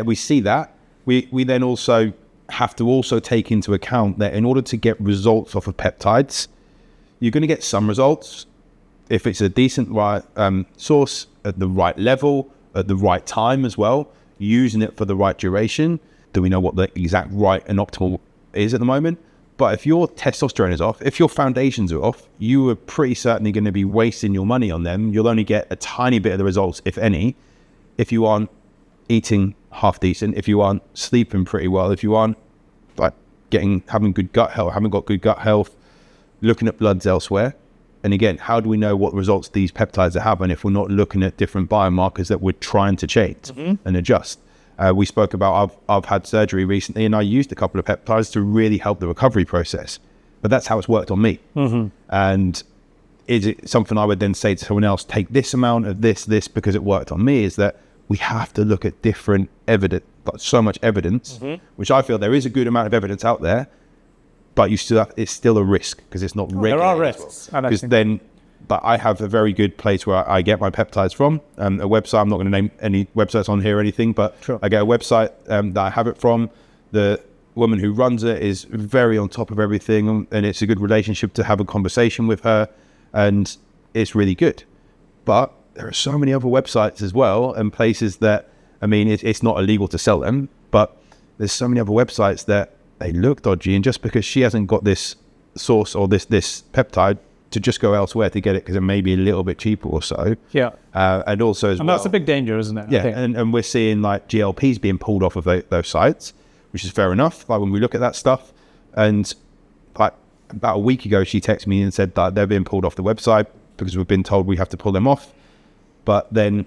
we see that. We then also have to also take into account that in order to get results off of peptides, you're going to get some results if it's a decent source at the right level, at the right time as well, using it for the right duration. Do we know what the exact right and optimal is at the moment? But if your testosterone is off, if your foundations are off, you are pretty certainly going to be wasting your money on them. You'll only get a tiny bit of the results, if any, if you aren't eating half decent, if you aren't sleeping pretty well, if you aren't having good gut health, haven't got good gut health, looking at bloods elsewhere. And again, how do we know what results these peptides are having if we're not looking at different biomarkers that we're trying to change and adjust? We spoke about I've had surgery recently, and I used a couple of peptides to really help the recovery process. But that's how it's worked on me. And is it something I would then say to someone else, take this amount of this because it worked on me? Is that we have to look at different evidence, so much evidence, which I feel there is a good amount of evidence out there, but it's still a risk because it's not regulated. There are risks. But I have a very good place where I get my peptides from, a website. I'm not going to name any websites on here or anything, but I get a website that I have it from. The woman who runs it is very on top of everything, and it's a good relationship to have a conversation with her, and it's really good. But there are so many other websites as well, and places that, it's not illegal to sell them, but there's so many other websites that they look dodgy, and just because she hasn't got this source or this peptide, to just go elsewhere to get it because it may be a little bit cheaper or so. Yeah. And also as well. And that's a big danger, isn't it? Yeah. And we're seeing GLPs being pulled off of those sites, which is fair enough. When we look at that stuff, and about a week ago, she texted me and said that they're being pulled off the website because we've been told we have to pull them off. But then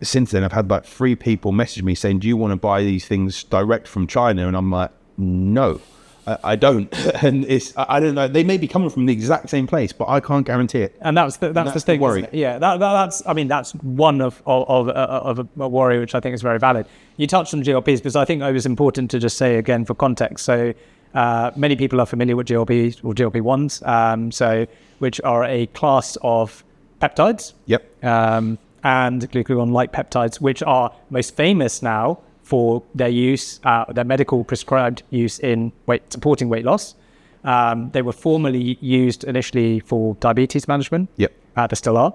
since then, I've had 3 people message me saying, do you want to buy these things direct from China? And I'm like, no. I don't, and I don't know. They may be coming from the exact same place, but I can't guarantee it. And that's the thing. Worry. Yeah, that's one of a worry which I think is very valid. You touched on GLPs because I think it was important to just say again for context. So many people are familiar with GLPs or GLP-1s, which are a class of peptides. Yep. And glucagon-like peptides, which are most famous now for their use, their medical prescribed use in supporting weight loss. They were formerly used initially for diabetes management. Yep. They still are.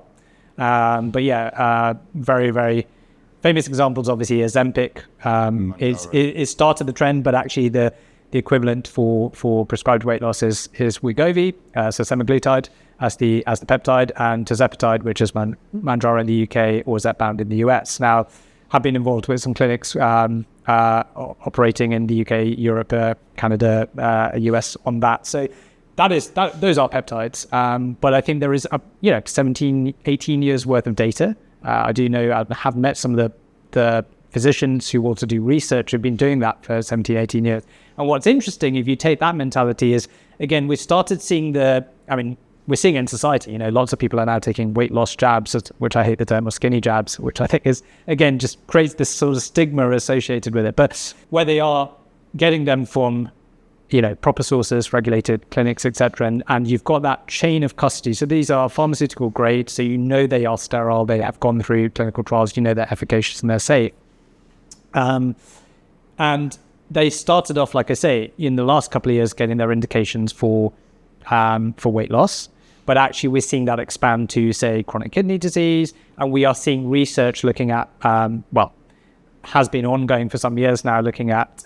Very, very famous examples, obviously, Ozempic is started the trend, but actually the equivalent for prescribed weight loss is Wegovy, so semaglutide as the peptide, and tirzepatide, which is Manjaro in the UK or Zepbound in the US. Now, have been involved with some clinics operating in the UK, Europe, Canada, US on that. So those are peptides. But I think there is 17, 18 years worth of data. I do know I have met some of the physicians who also do research who've been doing that for 17, 18 years. And what's interesting, if you take that mentality, is again, we started seeing we're seeing in society, lots of people are now taking weight loss jabs, which I hate the term, or skinny jabs, which I think is, again, just creates this sort of stigma associated with it. But where they are getting them from, proper sources, regulated clinics, etc., and you've got that chain of custody. So these are pharmaceutical grade, so they are sterile, they have gone through clinical trials, they're efficacious and they're safe. And they started off, like I say, in the last couple of years, getting their indications for weight loss. But actually, we're seeing that expand to, say, chronic kidney disease. And we are seeing research looking at, has been ongoing for some years now, looking at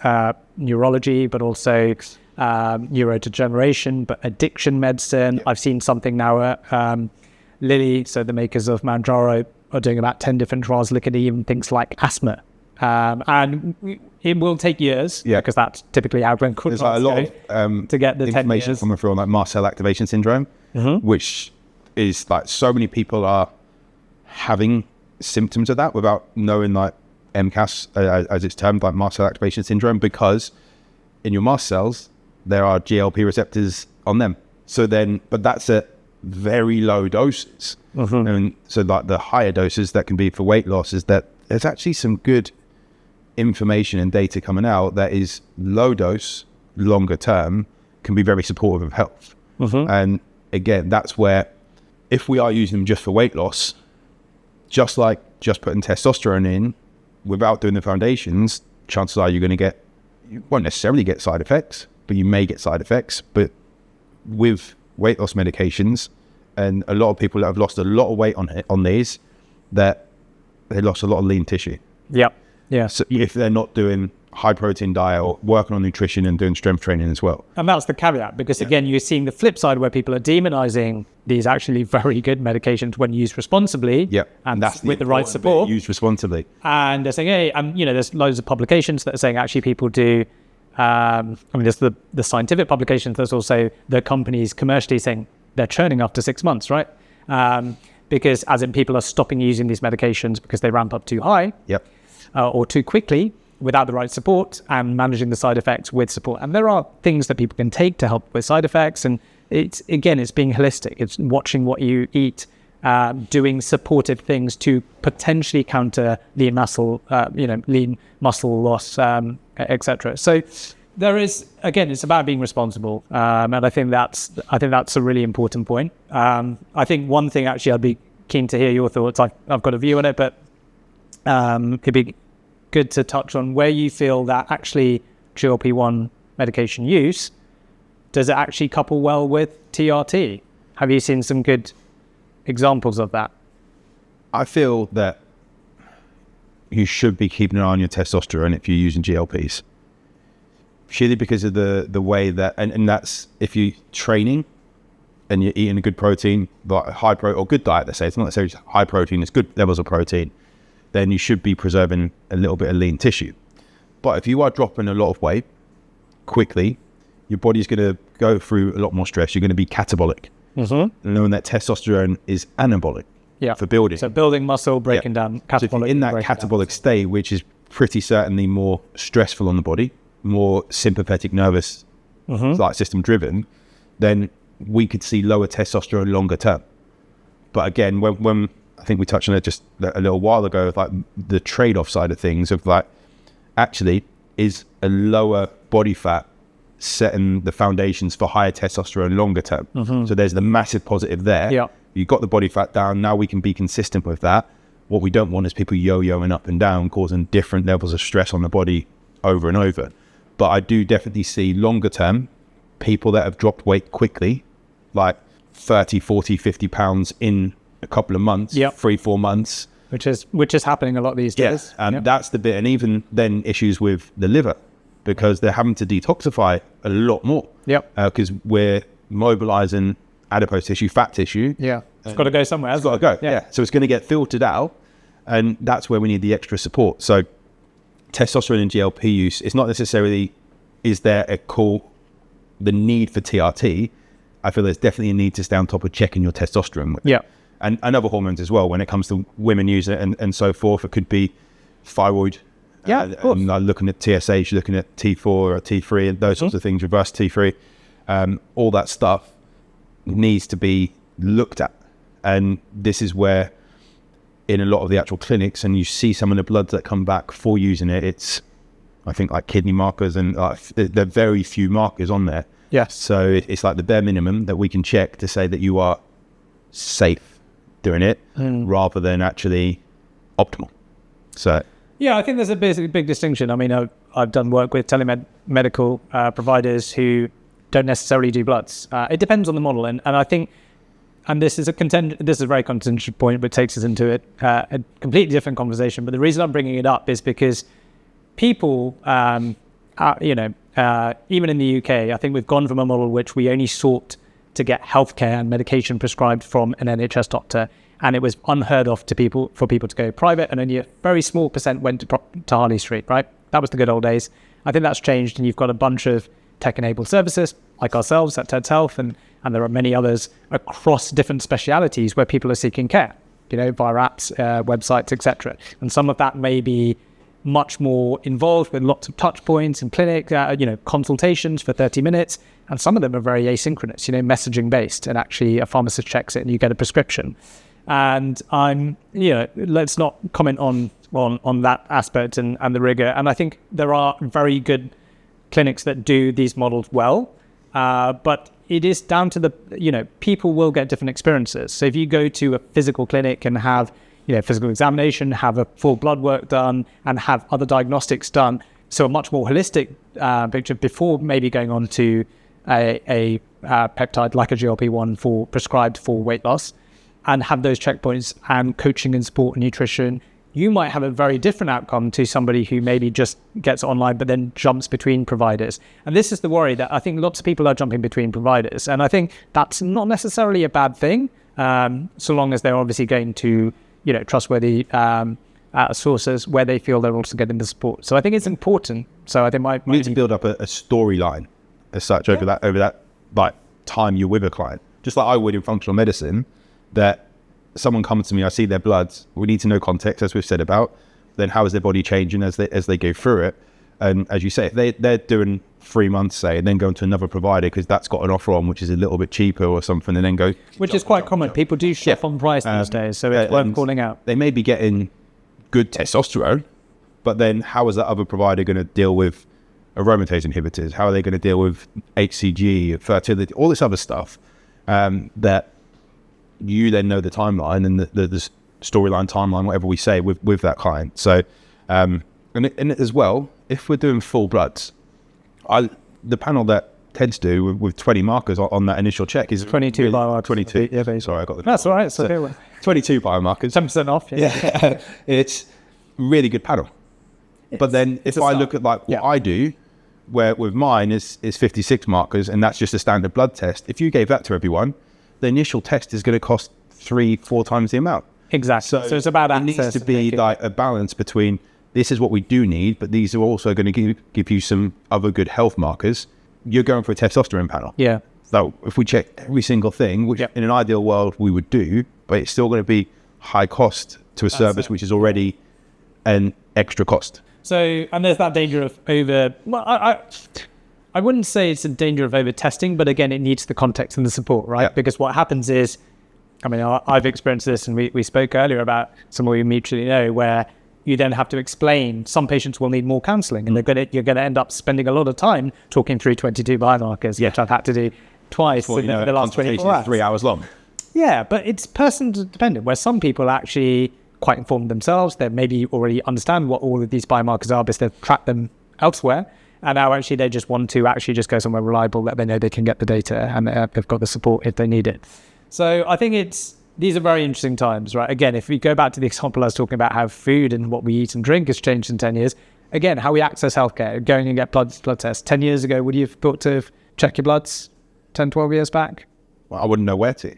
neurology, but also neurodegeneration, but addiction medicine. I've seen something now, Lilly, so the makers of Manjaro, are doing about 10 different trials looking at even things like asthma. And it will take years, because that's typically how clinical There's like a lot of to get the information coming through on like mast cell activation syndrome, which is like so many people are having symptoms of that without knowing like MCAS, as it's termed, like mast cell activation syndrome, because in your mast cells there are GLP receptors on them. So then, but that's at very low doses, and so like the higher doses that can be for weight loss is that there's actually some good information and data coming out that is low dose, longer term, can be very supportive of health. And again, that's where if we are using them just for weight loss, just like just putting testosterone in without doing the foundations, chances are you won't necessarily get side effects, but you may get side effects. But with weight loss medications, and a lot of people that have lost a lot of weight on these, that they lost a lot of lean tissue. Yeah. So if they're not doing high protein diet or working on nutrition and doing strength training as well. And that's the caveat, because again, you're seeing the flip side where people are demonizing these actually very good medications when used responsibly. And that's with the right support. Used responsibly. And they're saying, hey, there's loads of publications that are saying actually people do, there's the scientific publications, there's also the companies commercially saying they're churning after 6 months, right? Because as in people are stopping using these medications because they ramp up too high. Or too quickly without the right support, and managing the side effects with support. And there are things that people can take to help with side effects. And it's being holistic. It's watching what you eat, doing supportive things to potentially counter lean muscle loss, etc. So there is, again, it's about being responsible. And I think that's a really important point. I think one thing, actually, I'd be keen to hear your thoughts. I've got a view on it, but it'd be good to touch on where you feel that actually GLP-1 medication use, does it actually couple well with TRT? Have you seen some good examples of that? I feel that you should be keeping an eye on your testosterone if you're using GLPs, purely because of the way that, and that's if you're training and you're eating a good protein, like high protein or good diet, let's say, it's not necessarily high protein, it's good levels of protein, then you should be preserving a little bit of lean tissue. But if you are dropping a lot of weight quickly, your body's going to go through a lot more stress. You're going to be catabolic. Knowing that testosterone is anabolic for building. So building muscle, breaking down catabolic. So if you're in that catabolic state, which is pretty certainly more stressful on the body, more sympathetic nervous like system driven, then we could see lower testosterone longer term. But again, when I think we touched on it just a little while ago, like the trade-off side of things of like, actually, is a lower body fat setting the foundations for higher testosterone longer term. So there's the massive positive there. You got the body fat down. Now we can be consistent with that. What we don't want is people yo-yoing up and down, causing different levels of stress on the body over and over. But I do definitely see longer term people that have dropped weight quickly, like 30, 40, 50 pounds in a couple of months, 3-4 months, which is happening a lot these days. That's the bit. And even then issues with the liver, because they're having to detoxify a lot more. Because we're mobilizing adipose tissue, fat tissue. It's got to go somewhere. It's got to go. So it's going to get filtered out, and that's where we need the extra support. So testosterone and GLP use, it's not necessarily is there the need for TRT. I feel there's definitely a need to stay on top of checking your testosterone. And other hormones as well. When it comes to women using it and so forth, it could be thyroid. Of course. Looking at TSH, looking at T4 or T3 and those sorts of things, reverse T3, all that stuff. needs to be looked at. And this is where in a lot of the actual clinics, and you see some of the bloods that come back for using it, it's, I think, like kidney markers, and there are very few markers on there. Yes. So it's like the bare minimum that we can check to say that you are safe doing it, rather than actually optimal. So yeah, I think there's a big distinction. I mean, I've done work with medical providers who don't necessarily do bloods. It depends on the model, and I think, and this is a very contentious point, but takes us into a completely different conversation. But the reason I'm bringing it up is because people, even in the UK, I think we've gone from a model which we only sought to get healthcare and medication prescribed from an NHS doctor, and it was unheard of for people to go private, and only a very small percent went to Harley Street, right? That was the good old days. I think that's changed, and you've got a bunch of tech-enabled services like ourselves at TED's Health, and there are many others across different specialities where people are seeking care, via apps, websites, etc. And some of that may be much more involved with lots of touch points and clinic, consultations for 30 minutes. And some of them are very asynchronous, messaging based, and actually a pharmacist checks it and you get a prescription. And let's not comment on that aspect and the rigor. And I think there are very good clinics that do these models well, but it is down to people will get different experiences. So if you go to a physical clinic and have physical examination, have a full blood work done, and have other diagnostics done, so a much more holistic picture before maybe going on to a peptide like a GLP-1 prescribed for weight loss, and have those checkpoints and coaching and support and nutrition, you might have a very different outcome to somebody who maybe just gets online but then jumps between providers. And this is the worry, that I think lots of people are jumping between providers, and I think that's not necessarily a bad thing, so long as they're obviously going to trustworthy sources where they feel they're also getting the support. So I think it's important. So I think we need to build up a storyline as such over that like time you're with a client, just like I would in functional medicine. That someone comes to me, I see their bloods. We need to know context, as we've said about. Then how is their body changing as they go through it? And as you say, if they're doing 3 months, say, and then going to another provider because that's got an offer on which is a little bit cheaper or something, and then go, which is quite common. People do shift on price these days, so it's worth calling out. They may be getting good testosterone, but then how is that other provider going to deal with aromatase inhibitors? How are they going to deal with HCG, fertility, all this other stuff that you then know the timeline and the storyline timeline, whatever we say with that client. So, and as well, if we're doing full bloods, the panel that TEDs do with 20 markers on that initial check is 22 biomarkers. 22. Yeah, sorry, I got the. That's all right. So 22 biomarkers. 10% off. Yeah, it's really good panel. But then if I look at like what I do, where with mine is 56 markers, and that's just a standard blood test. If you gave that to everyone, the initial test is going to cost 3-4 times the amount. Exactly. So it's about access. It needs to be like a balance between this is what we do need, but these are also going to give you some other good health markers. You're going for a testosterone panel. Yeah. So if we check every single thing, which in an ideal world we would do, but it's still going to be high cost to a service which is already an extra cost. So, and there's that danger of I wouldn't say it's a danger of over testing, but again, it needs the context and the support, right? Yeah. Because what happens is, I mean, I've experienced this, and we spoke earlier about someone we mutually know, where you then have to explain some patients will need more counselling, and you're going to end up spending a lot of time talking through 22 biomarkers, which I've had to do twice in the last 24 hours. 3 hours long. Yeah, but it's person dependent, where some people are actually quite informed themselves. They maybe already understand what all of these biomarkers are because they've tracked them elsewhere. And now actually they just want to actually just go somewhere reliable that they know they can get the data and they've got the support if they need it. So I think these are very interesting times, right? Again, if we go back to the example I was talking about, how food and what we eat and drink has changed in 10 years. Again, how we access healthcare, going and get blood tests. 10 years ago, would you have thought to check your bloods 10, 12 years back? Well, I wouldn't know where to.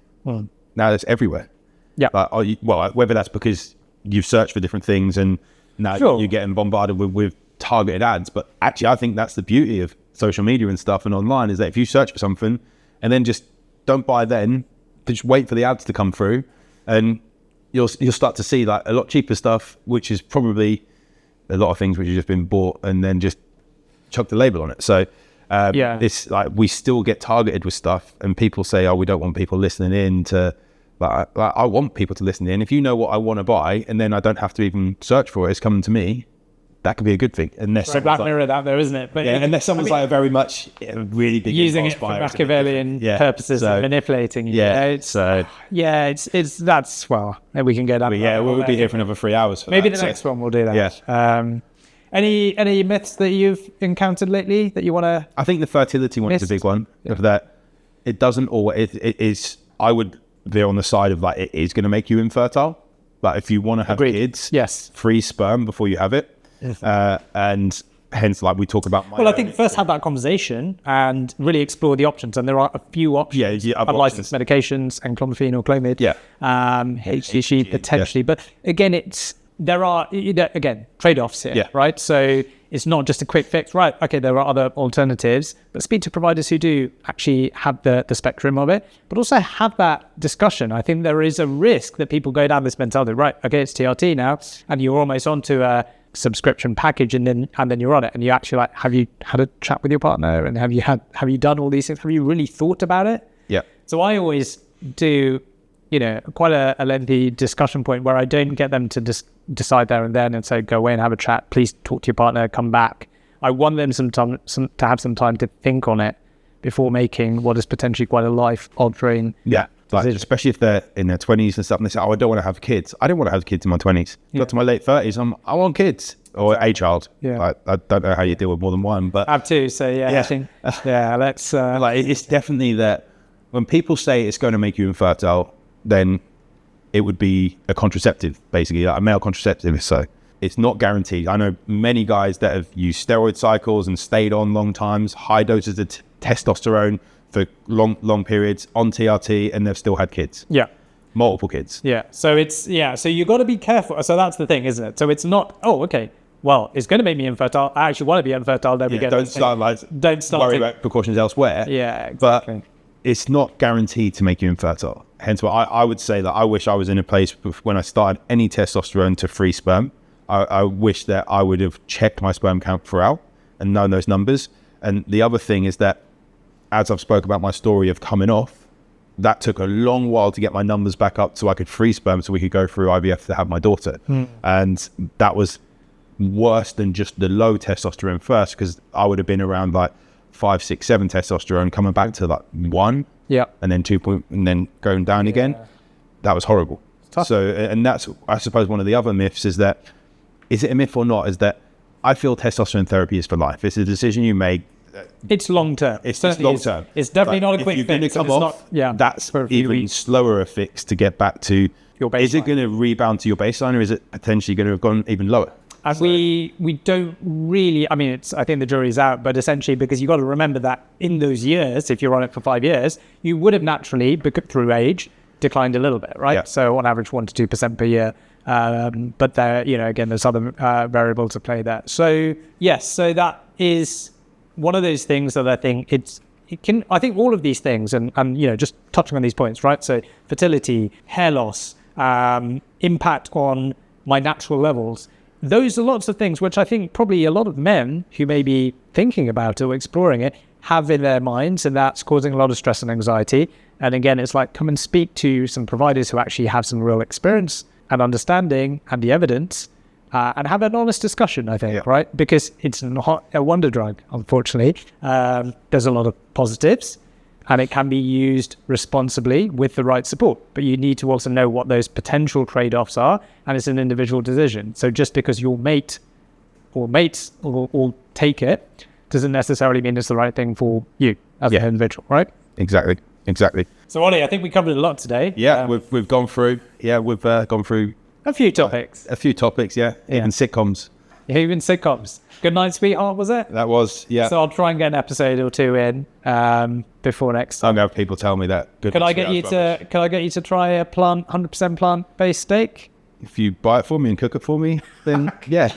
Now it's everywhere. Yeah. Whether that's because you've searched for different things and now you're getting bombarded with targeted ads, but actually I think that's the beauty of social media and stuff and online, is that if you search for something and then just don't buy then, just wait for the ads to come through, and you'll start to see like a lot cheaper stuff, which is probably a lot of things which have just been bought and then just chuck the label on it. So This like we still get targeted with stuff, and people say, "Oh, we don't want people listening in to." Like I want people to listen in. If you know what I want to buy, and then I don't have to even search for it, it's coming to me. That could be a good thing. Unless so Black Mirror out there, isn't it? But unless someone's like a very much really big using it for Machiavellian purposes and manipulating. It's that's well. Maybe we can go down. We'll be here for another 3 hours. Maybe the next one we'll do that. Yeah. Any myths that you've encountered lately that you want to? I think the fertility one is a big one. Of that, it doesn't always. It is. I would veer on the side of like it is going to make you infertile. Like if you want to have kids, free sperm before you have it. And hence, like we talk about. I think first have that conversation and really explore the options. And there are a few options. Unlicensed medications and clomifene or Clomid. HCG potentially, but again, there are trade-offs here, right? So it's not just a quick fix, right? Okay, there are other alternatives, but speak to providers who do actually have the spectrum of it, but also have that discussion. I think there is a risk that people go down this mentality, right? Okay, it's TRT now, and you're almost onto a subscription package, and then you're on it, and you actually like, have you had a chat with your partner, and have you done all these things? Have you really thought about it? Yeah. So I always do, quite a lengthy discussion point where I don't get them to decide there and then and say, go away and have a chat. Please talk to your partner, come back. I want them to have some time to think on it before making what is potentially quite a life-altering decision. Especially if they're in their 20s and stuff, and they say, "Oh, I don't want to have kids." I didn't want to have kids in my 20s. Got to my late 30s, I want kids or a child. I don't know how you deal with more than one, but I have two. So I think let's it's definitely that when people say it's going to make you infertile, then it would be a contraceptive, basically, like a male contraceptive. So it's not guaranteed. I know many guys that have used steroid cycles and stayed on long times, high doses of testosterone for long periods on TRT, and they've still had kids. Yeah. Multiple kids. Yeah. So so you got to be careful. So that's the thing, isn't it? So it's not, well, it's going to make me infertile. I actually want to be infertile. Don't start worry about precautions elsewhere. Yeah, exactly. But it's not guaranteed to make you infertile. Hence why I would say that I wish I was in a place when I started any testosterone to free sperm. I wish that I would have checked my sperm count throughout and known those numbers. And the other thing is that, as I've spoke about my story of coming off, that took a long while to get my numbers back up so I could free sperm so we could go through IVF to have my daughter. And that was worse than just the low testosterone first, because I would have been around like 5, 6, 7 testosterone, coming back to like 1, and then 2 and then going down again. That was horrible. So, and that's, I suppose, one of the other myths is that, is it a myth or not, is that I feel testosterone therapy is for life. It's a decision you make. It's long term. It's long term. It's definitely not a quick fix. If you're going to come off, that's even slower a fix to get back to your baseline. Is it going to rebound to your baseline, or is it potentially going to have gone even lower? And we don't really, I mean, I think the jury's out, but essentially, because you've got to remember that in those years, if you're on it for 5 years, you would have naturally, through age, declined a little bit, right? Yeah. So on average, 1 to 2% per year. But there, again, there's other variables at play there. So yes, so that is one of those things that I think I think all of these things, and just touching on these points, right? So fertility, hair loss, impact on my natural levels. Those are lots of things which I think probably a lot of men who may be thinking about it or exploring it have in their minds, and that's causing a lot of stress and anxiety. And again, it's like, come and speak to some providers who actually have some real experience and understanding and the evidence, and have an honest discussion, I think, right? Because it's not a wonder drug, unfortunately. There's a lot of positives, and it can be used responsibly with the right support. But you need to also know what those potential trade-offs are, and it's an individual decision. So just because your mate or mates will take it doesn't necessarily mean it's the right thing for you as an individual, right? Exactly. So Ollie, I think we covered a lot today. Yeah, we've gone through. Yeah, we've gone through a few topics. Even sitcoms. Yeah, even sitcoms. Good Night, Sweetheart, was it? That was, yeah. So I'll try and get an episode or two in before next time. I'm gonna have people tell me that. Can I get you to try a 100% plant-based steak? If you buy it for me and cook it for me, then yeah.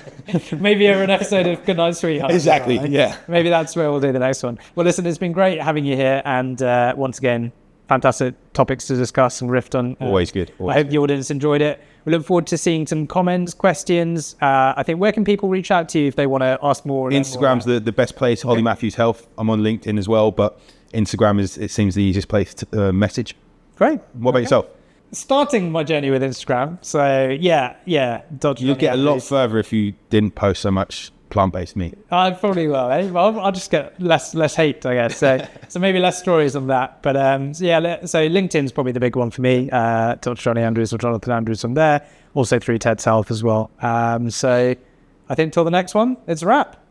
Maybe over an episode of Good Night, Sweetheart. Exactly, right? yeah. Maybe that's where we'll do the next one. Well, listen, it's been great having you here, and once again, fantastic topics to discuss and riff on. Always good. I hope the audience enjoyed it. We look forward to seeing some comments, questions. I think, where can people reach out to you if they want to ask more? Instagram's the best place. Ollie Matthews Health. I'm on LinkedIn as well, but Instagram it seems the easiest place to message. Great. What about yourself? Starting my journey with Instagram. So yeah. You'll get a lot further if you didn't post so much plant-based meat. I probably will. I'll just get less hate, I guess. So maybe less stories on that. But so LinkedIn's probably the big one for me. Dr. Johnny Andrews or Jonathan Andrews on there. Also through Ted's Health as well. So I think till the next one, it's a wrap.